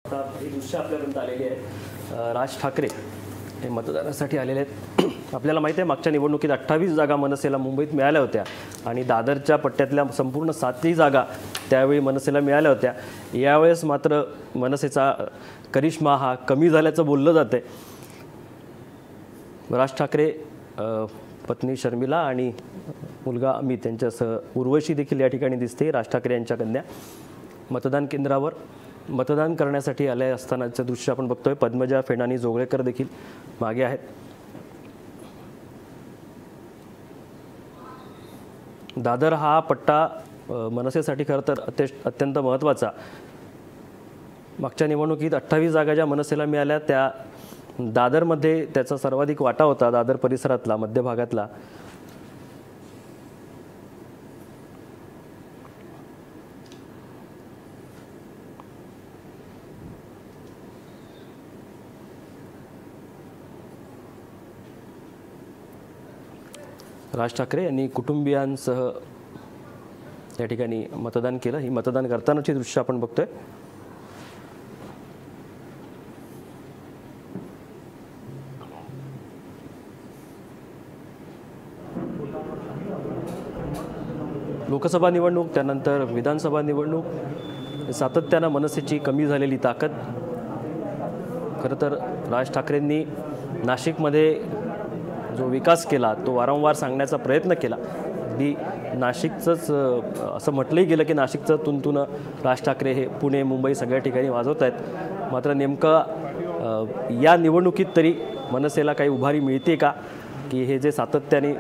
आता ही दृश्य आपल्यापर्यंत आलेली आहे। राज ठाकरे हे मतदानासाठी आलेले आहेत। आपल्याला माहिती आहे मागच्या निवडणुकीत 28 जागा मनसेला मुंबईत मिळाल्या होत्या आणि दादरच्या पट्ट्यातल्या संपूर्ण 7 जागा त्यावेळी मनसेला मिळाल्या होत्या। यावेळेस मात्र मनसेचा करिश्मा हा कमी झाल्याचं बोललं जातंय। राज ठाकरे पत्नी शर्मिला आणि मुलगा अमित यांच्यासह उर्वशी देखील या ठिकाणी दिसते। राज ठाकरे यांच्या कन्या मतदान केंद्रावर मतदान करण्यासाठी आले असतानाचं दृश्य आपण बघतोय। पद्मजा फेडानी जोगळेकर देखील मागे आहेत। दादर हा पट्टा मनसेसाठी खरं तर अत्यंत महत्त्वाचा। मागच्या निवडणुकीत 28 जागा ज्या मनसेला मिळाल्या त्या दादरमध्ये त्याचा सर्वाधिक वाटा होता, दादर परिसरातला मध्य भागातला। राज ठाकरे यांनी कुटुंबियांसह या ठिकाणी मतदान केलं। ही मतदान करतानाची दृश्य आपण बघतोय। लोकसभा निवडणूक त्यानंतर विधानसभा निवडणूक सातत्यानं मनसेची कमी झालेली ताकद। खरं तर राज ठाकरेंनी नाशिकमध्ये जो विकास केला तो वारंवार सांगण्याचा प्रयत्न केला। अगदी नाशिकचंच असं म्हटलंही गेलं की नाशिकचं तुणतुणं राज ठाकरे हे पुणे मुंबई सगळ्या ठिकाणी वाजवत आहेत। मात्र नेमकं या निवडणुकीत तरी मनसेला काही उभारी मिळते का, की हे जे सातत्याने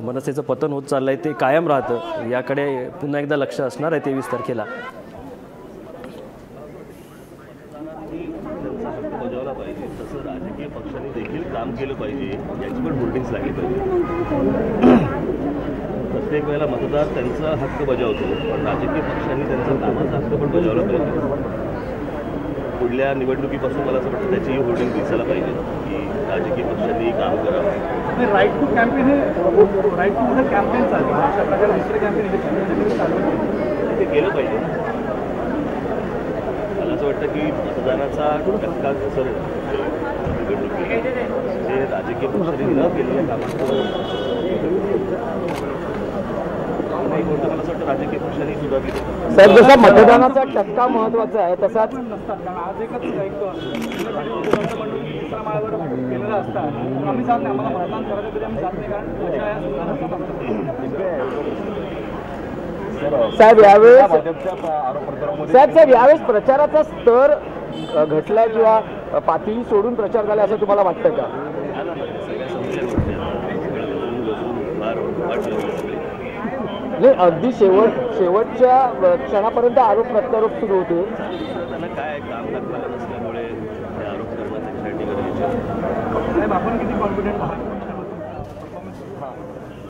मनसेचं पतन होत चाललं आहे ते कायम राहतं, याकडे पुन्हा एकदा लक्ष असणार आहे 23 तारखेला। बजावला पाहिजे तसं राजकीय पक्षांनी देखील काम केलं पाहिजे, याची पण होल्डिंग्स लागली पाहिजे। प्रत्येक वेळेला मतदार त्यांचा हक्क बजावतो, पण राजकीय पक्षांनी त्यांचा कामाचा हक्क पण बजावला पाहिजे। पुढल्या निवडणुकीपासून मला असं वाटतं त्याची होल्डिंग दिसायला पाहिजे की राजकीय पक्षांनी काम करावं। राईट टू कॅम्पेन हे राईट टू कॅम्पेन चालू आहे, अशा प्रकारे दुसरे कॅम्पेन चालू ते केलं पाहिजे। मला असं वाटतं की मतदानाचा टक्का जसं निवडणुकीत जे राजकीय पक्षांनी न केलेल्या कामाचं मला असं वाटतं राजकीय पक्षांनी सुद्धा केलं। साहेब, जसा मतदानाचा टक्का महत्त्वाचा आहे तसाच नसतात, कारण आज एकच केलेला असतात। आम्ही जात नाही, आम्हाला मतदान करायचं तरी आम्ही जात नाही, कारण साहेब यावेळेस प्रचाराचा स्तर घटला किंवा पातळी सोडून प्रचार झाला असं तुम्हाला वाटतं का? नाही, अगदी शेवटच्या क्षणापर्यंत आरोप प्रत्यारोप सुरू होते। त्यांना काय काम करताना नसल्यामुळे आरोप करणं त्याच्यासाठी गरजेचं आहे। साहेब, आपण किती कॉन्फिडंट आहात